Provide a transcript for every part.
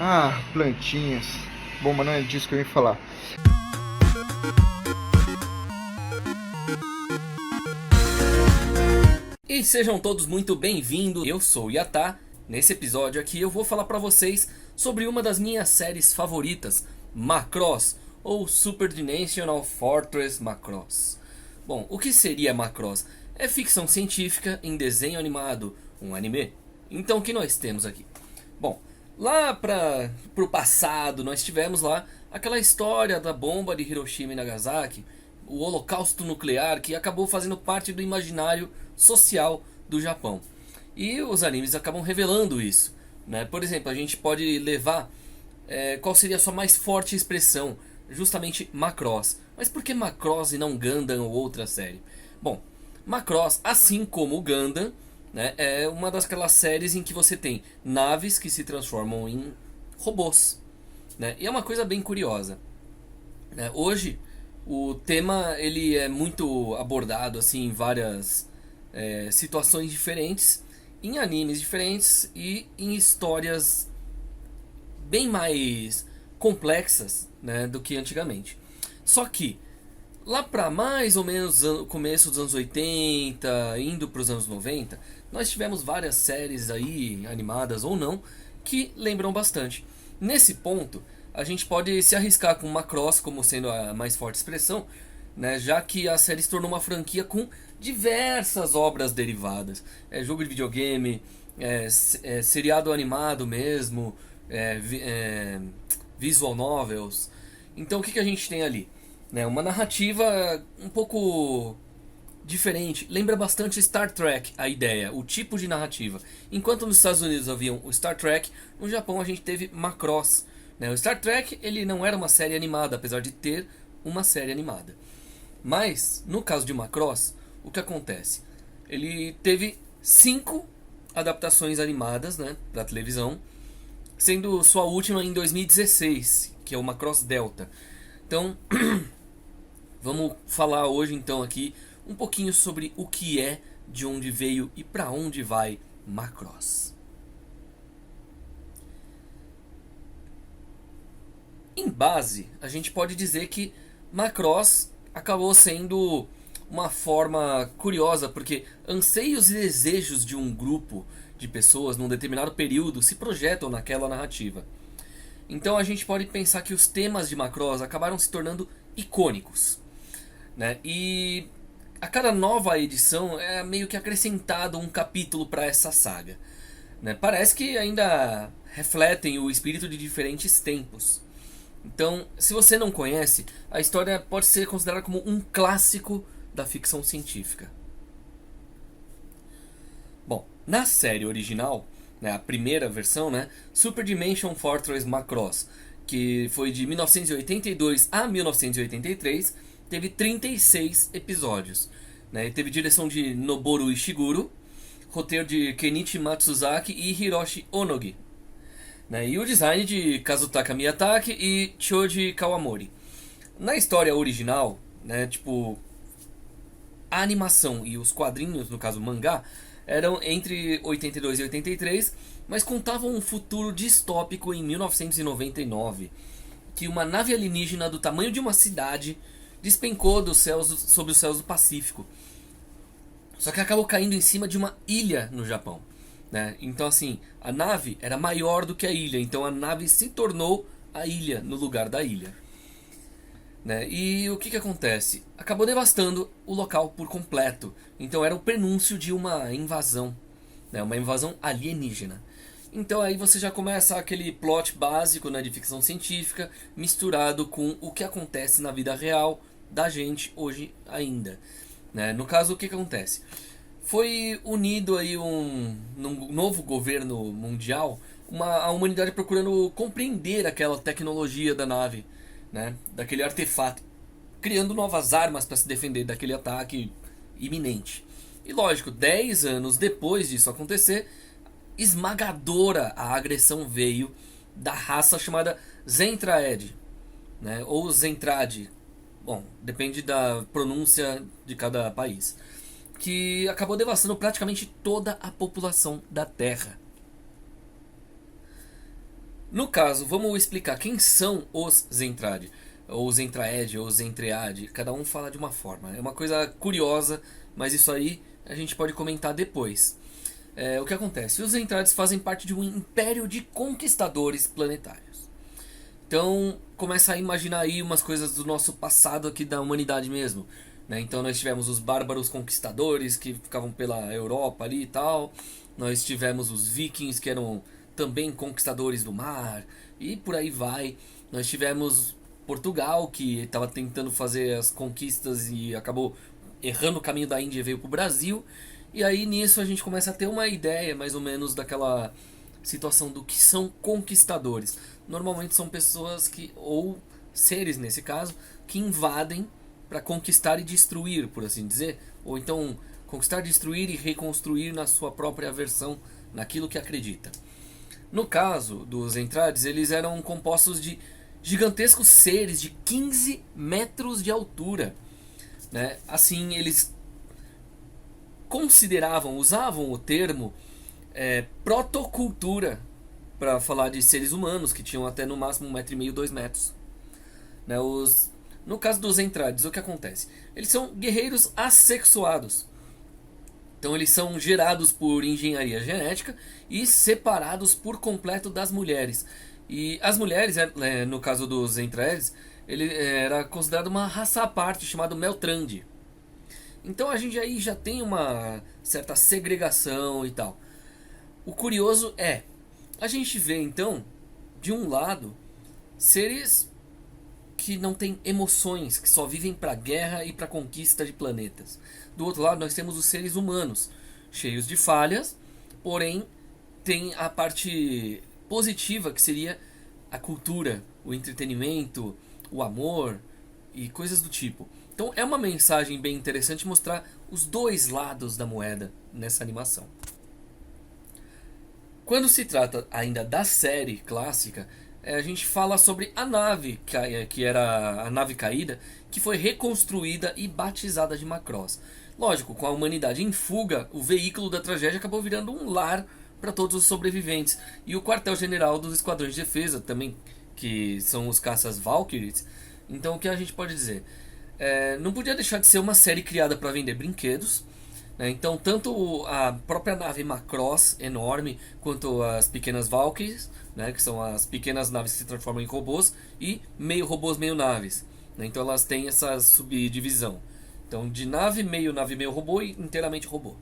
Ah, plantinhas. Bom, mas não é disso que eu ia falar. E sejam todos muito bem-vindos. Eu sou o Yatá. Nesse episódio aqui eu vou falar pra vocês sobre uma das minhas séries favoritas, Macross ou Super Dimensional Fortress Macross. Bom, o que seria Macross? É ficção científica em desenho animado, um anime. Então o que nós temos aqui? Bom, lá pro passado nós tivemos lá aquela história da bomba de Hiroshima e Nagasaki, o holocausto nuclear que acabou fazendo parte do imaginário social do Japão. E os animes acabam revelando isso, né? Por exemplo, a gente pode levar qual seria a sua mais forte expressão, justamente Macross. Mas por que Macross e não Gundam ou outra série? Bom, Macross, assim como o Gundam, né, é uma daquelas séries em que você tem naves que se transformam em robôs, né? E é uma coisa bem curiosa, né? Hoje o tema ele é muito abordado assim em várias situações diferentes, em animes diferentes e em histórias bem mais complexas, né, do que antigamente. Só que lá para mais ou menos o começo dos anos 80, indo para os anos 90, nós tivemos várias séries aí, animadas ou não, que lembram bastante. Nesse ponto, a gente pode se arriscar com Macross como sendo a mais forte expressão, né, já que a série se tornou uma franquia com diversas obras derivadas. Jogo de videogame, seriado animado mesmo, visual novels. Então o que a gente tem ali? Né, uma narrativa um pouco diferente. Lembra bastante Star Trek a ideia, o tipo de narrativa. Enquanto nos Estados Unidos haviam o Star Trek, no Japão a gente teve Macross. Né? O Star Trek ele não era uma série animada, apesar de ter uma série animada. Mas, no caso de Macross, o que acontece? Ele teve 5 adaptações animadas, né, para televisão, sendo sua última em 2016, que é o Macross Delta. Então, vamos falar hoje então aqui um pouquinho sobre o que é, de onde veio e para onde vai Macross. Em base, a gente pode dizer que Macross acabou sendo uma forma curiosa, porque anseios e desejos de um grupo de pessoas num determinado período se projetam naquela narrativa. Então a gente pode pensar que os temas de Macross acabaram se tornando icônicos, né? E a cada nova edição é meio que acrescentado um capítulo para essa saga, né? Parece que ainda refletem o espírito de diferentes tempos. Então, se você não conhece, a história pode ser considerada como um clássico da ficção científica. Bom, na série original, né, a primeira versão, né, Super Dimension Fortress Macross, que foi de 1982 a 1983, teve 36 episódios. Né, e teve direção de Noboru Ishiguro, roteiro de Kenichi Matsuzaki e Hiroshi Onogi. Né, e o design de Kazutaka Miyatake e Choji Kawamori. Na história original, né, tipo, a animação e os quadrinhos, no caso o mangá, eram entre 82 e 83, mas contavam um futuro distópico em 1999, que uma nave alienígena do tamanho de uma cidade despencou dos céus, sobre os céus do Pacífico. Só que acabou caindo em cima de uma ilha no Japão. Né? Então assim, a nave era maior do que a ilha, então a nave se tornou a ilha no lugar da ilha. Né? E o que acontece? Acabou devastando o local por completo. Então era o prenúncio de uma invasão, né? Uma invasão alienígena. Então aí você já começa aquele plot básico, né, de ficção científica misturado com o que acontece na vida real da gente hoje ainda. Né? No caso, o que acontece? Foi unido aí num novo governo mundial, a humanidade procurando compreender aquela tecnologia da nave, né, daquele artefato, criando novas armas para se defender daquele ataque iminente. E lógico, 10 anos depois disso acontecer, esmagadora a agressão veio da raça chamada Zentraed, né, ou Zentrad. Bom, depende da pronúncia de cada país. Que acabou devastando praticamente toda a população da Terra. No caso, vamos explicar quem são os Zentradi, ou Zentraed, ou Zentread. Cada um fala de uma forma. É uma coisa curiosa, mas isso aí a gente pode comentar depois. O que acontece? Os Zentrades fazem parte de um império de conquistadores planetários. Então, começa a imaginar aí umas coisas do nosso passado aqui da humanidade mesmo. Né? Então, nós tivemos os bárbaros conquistadores que ficavam pela Europa ali e tal. Nós tivemos os vikings que eram também conquistadores do mar. E por aí vai. Nós tivemos Portugal que estava tentando fazer as conquistas e acabou errando o caminho da Índia e veio para o Brasil. E aí nisso a gente começa a ter uma ideia mais ou menos daquela situação do que são conquistadores. Normalmente são pessoas que, ou seres nesse caso, que invadem para conquistar e destruir, por assim dizer. Ou então conquistar, destruir e reconstruir na sua própria versão, naquilo que acredita. No caso dos Entrades, eles eram compostos de gigantescos seres de 15 metros de altura. Né? Assim, eles consideravam, usavam o termo protocultura para falar de seres humanos que tinham até no máximo 1,5 m, 2 metros. Né? No caso dos Entrades, o que acontece? Eles são guerreiros assexuados. Então eles são gerados por engenharia genética e separados por completo das mulheres. E as mulheres, no caso dos Entrades, ele era considerado uma raça à parte chamada Meltrandi. Então a gente aí já tem uma certa segregação e tal. O curioso é, a gente vê então, de um lado, seres que não têm emoções, que só vivem para guerra e para conquista de planetas. Do outro lado, nós temos os seres humanos, cheios de falhas, porém tem a parte positiva, que seria a cultura, o entretenimento, o amor e coisas do tipo. Então é uma mensagem bem interessante mostrar os dois lados da moeda nessa animação. Quando se trata ainda da série clássica, a gente fala sobre a nave, que era a nave caída, que foi reconstruída e batizada de Macross. Lógico, com a humanidade em fuga, o veículo da tragédia acabou virando um lar para todos os sobreviventes. E o quartel-general dos esquadrões de defesa também, que são os caças Valkyries. Então o que a gente pode dizer? Não podia deixar de ser uma série criada para vender brinquedos. Né? Então tanto a própria nave Macross enorme, quanto as pequenas Valkyries, né? Que são as pequenas naves que se transformam em robôs, e meio robôs, meio naves. Né? Então elas têm essa subdivisão. Então de nave, meio robô e inteiramente robô.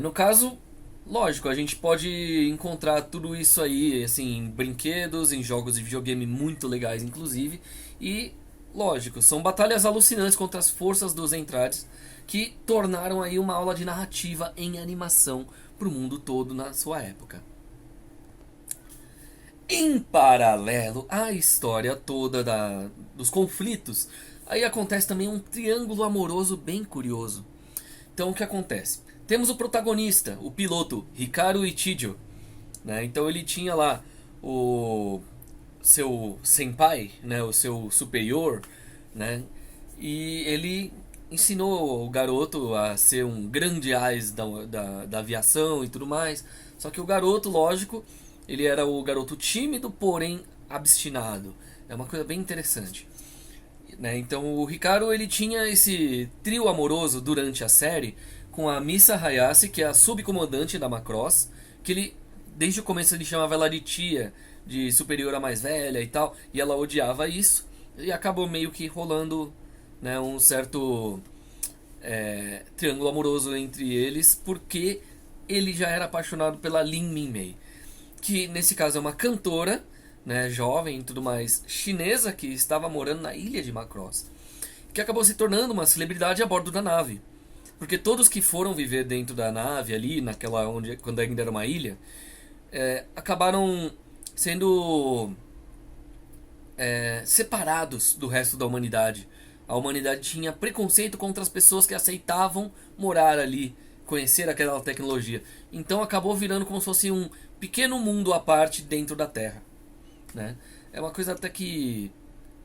No caso, lógico, a gente pode encontrar tudo isso aí assim, em brinquedos, em jogos de videogame muito legais inclusive. E, lógico, são batalhas alucinantes contra as forças dos Entrades, que tornaram aí uma aula de narrativa em animação para o mundo todo na sua época. Em paralelo à história toda dos conflitos, aí acontece também um triângulo amoroso bem curioso. Então o que acontece? Temos o protagonista, o piloto, Hikaru Ichijo. Né? Então ele tinha lá o seu senpai, né? O seu superior, né? E ele ensinou o garoto a ser um grande ás da aviação e tudo mais. Só que o garoto, lógico, ele era o garoto tímido, porém obstinado. É uma coisa bem interessante. Né? Então o Hikaru ele tinha esse trio amoroso durante a série com a Misa Hayase, que é a subcomandante da Macross, que ele desde o começo ele chamava ela de tia, de superior a mais velha e tal, e ela odiava isso, e acabou meio que rolando, né, um certo triângulo amoroso entre eles, porque ele já era apaixonado pela Lin Minmei, que nesse caso é uma cantora, né, jovem e tudo mais, chinesa, que estava morando na ilha de Macross, que acabou se tornando uma celebridade a bordo da nave. Porque todos que foram viver dentro da nave ali, quando ainda era uma ilha, acabaram sendo separados do resto da humanidade. A humanidade tinha preconceito contra as pessoas que aceitavam morar ali, conhecer aquela tecnologia. Então acabou virando como se fosse um pequeno mundo à parte dentro da Terra. Né? É uma coisa até que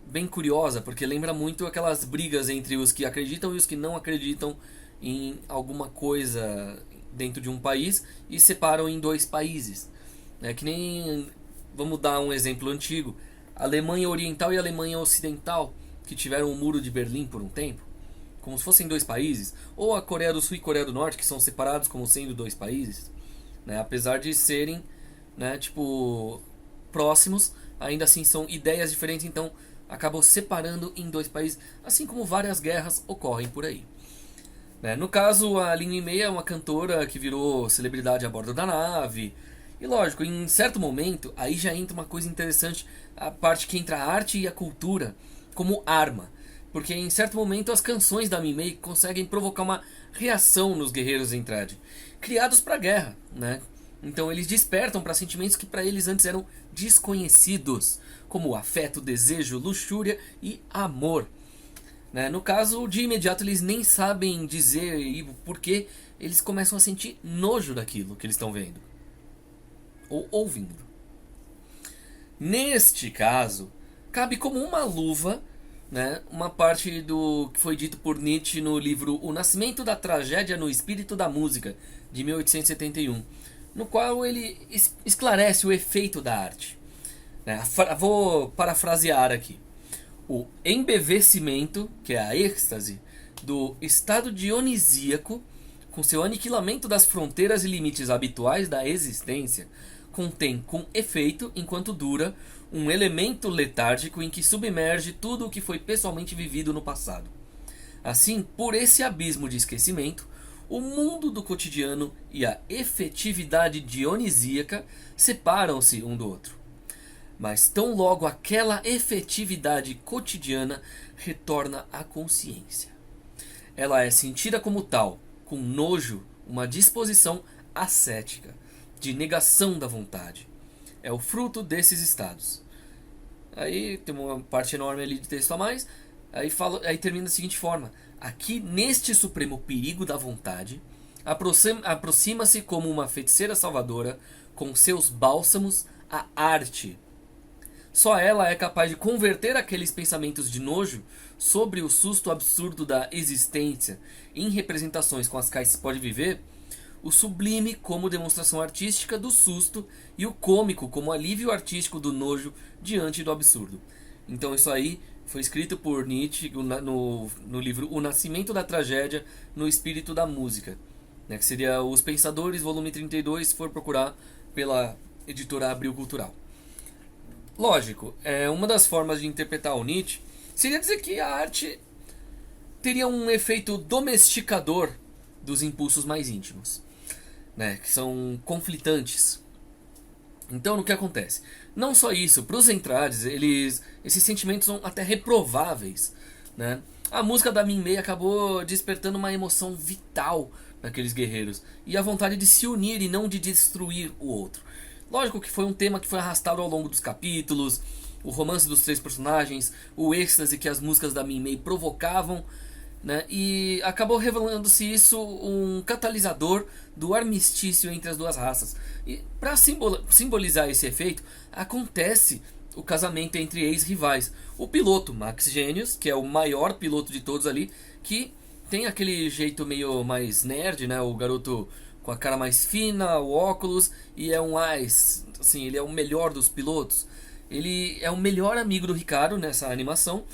bem curiosa, porque lembra muito aquelas brigas entre os que acreditam e os que não acreditam em alguma coisa dentro de um país e separam em dois países. Que nem vamos dar um exemplo antigo, a Alemanha Oriental e a Alemanha Ocidental, que tiveram o Muro de Berlim por um tempo, como se fossem dois países, ou a Coreia do Sul e Coreia do Norte, que são separados como sendo dois países, né? Apesar de serem, né, tipo, próximos, ainda assim são ideias diferentes, então acabou separando em dois países, assim como várias guerras ocorrem por aí. Né? No caso, a Lin Mei é uma cantora que virou celebridade a bordo da nave. E lógico, em certo momento, aí já entra uma coisa interessante, a parte que entra a arte e a cultura como arma. Porque em certo momento as canções da Min Mei conseguem provocar uma reação nos guerreiros Zentradi, criados para a guerra, né? Então eles despertam para sentimentos que para eles antes eram desconhecidos, como afeto, desejo, luxúria e amor. Né? No caso, de imediato eles nem sabem dizer o porquê, eles começam a sentir nojo daquilo que eles estão vendo ou ouvindo. Neste caso, cabe como uma luva, né, uma parte do que foi dito por Nietzsche no livro O Nascimento da Tragédia no Espírito da Música, de 1871, no qual ele esclarece o efeito da arte. Né? Vou parafrasear aqui. O embevecimento, que é a êxtase, do estado dionisíaco, com seu aniquilamento das fronteiras e limites habituais da existência, contém com efeito, enquanto dura, um elemento letárgico em que submerge tudo o que foi pessoalmente vivido no passado. Assim, por esse abismo de esquecimento, o mundo do cotidiano e a efetividade dionisíaca separam-se um do outro. Mas tão logo aquela efetividade cotidiana retorna à consciência. Ela é sentida como tal, com nojo, uma disposição ascética, de negação da vontade. É o fruto desses estados. Aí tem uma parte enorme ali de texto a mais, aí termina da seguinte forma. Aqui, neste supremo perigo da vontade, aproxima-se como uma feiticeira salvadora, com seus bálsamos, a arte. Só ela é capaz de converter aqueles pensamentos de nojo sobre o susto absurdo da existência em representações com as quais se pode viver, o sublime como demonstração artística do susto e o cômico como alívio artístico do nojo diante do absurdo. Então isso aí foi escrito por Nietzsche no livro O Nascimento da Tragédia no Espírito da Música, né, que seria Os Pensadores, volume 32, se for procurar pela editora Abril Cultural. Lógico, uma das formas de interpretar o Nietzsche seria dizer que a arte teria um efeito domesticador dos impulsos mais íntimos, né, que são conflitantes. Então, o que acontece? Não só isso, para os Zentrades, esses sentimentos são até reprováveis, né? A música da Min Mei acabou despertando uma emoção vital naqueles guerreiros e a vontade de se unir e não de destruir o outro. Lógico que foi um tema que foi arrastado ao longo dos capítulos, o romance dos três personagens, o êxtase que as músicas da Min Mei provocavam, né? E acabou revelando-se isso um catalisador do armistício entre as duas raças. E para simbolizar esse efeito, acontece o casamento entre ex-rivais. O piloto Max Genius, que é o maior piloto de todos ali, que tem aquele jeito meio mais nerd, né? O garoto com a cara mais fina, o óculos, e é um ice, assim, ele é o melhor dos pilotos. Ele é o melhor amigo do Ricardo nessa animação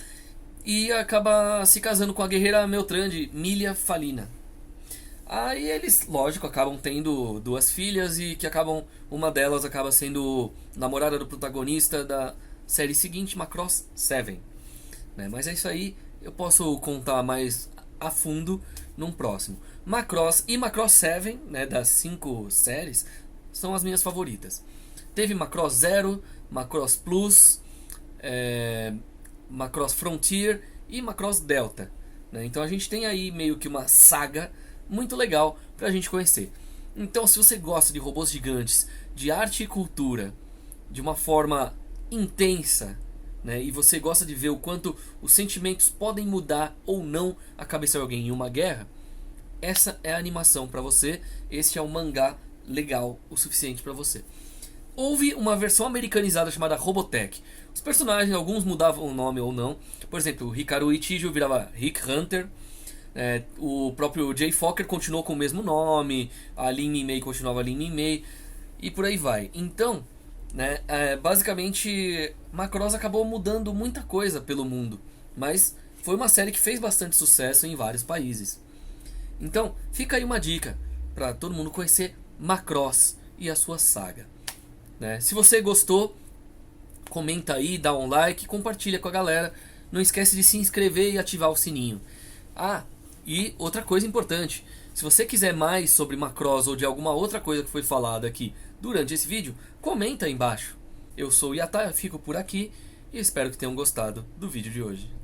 e acaba se casando com a guerreira Meltrande, Milha Falina. Aí eles, lógico, acabam tendo duas filhas e que uma delas acaba sendo namorada do protagonista da série seguinte, Macross 7. Né? Mas é isso aí, eu posso contar mais a fundo num próximo. Macross e Macross 7, né, das 5 séries, são as minhas favoritas. Teve Macross Zero, Macross Plus, Macross Frontier e Macross Delta. Né? Então a gente tem aí meio que uma saga muito legal pra gente conhecer. Então se você gosta de robôs gigantes, de arte e cultura, de uma forma intensa, né, e você gosta de ver o quanto os sentimentos podem mudar ou não a cabeça de alguém em uma guerra, essa é a animação para você. Este é um mangá legal o suficiente para você. Houve uma versão americanizada chamada Robotech. Os personagens, alguns mudavam o nome ou não. Por exemplo, o Hikaru Ichijo virava Rick Hunter. O próprio Jay Fokker continuou com o mesmo nome. A Lin Min Mei continuava Lin Min Mei. E por aí vai. Então, né? Basicamente, Macross acabou mudando muita coisa pelo mundo, mas foi uma série que fez bastante sucesso em vários países. Então, fica aí uma dica para todo mundo conhecer Macross e a sua saga, né? Se você gostou, comenta aí, dá um like, compartilha com a galera. Não esquece de se inscrever e ativar o sininho. Ah, e outra coisa importante, se você quiser mais sobre Macross ou de alguma outra coisa que foi falada aqui durante esse vídeo, comenta aí embaixo. Eu sou o Yata, fico por aqui e espero que tenham gostado do vídeo de hoje.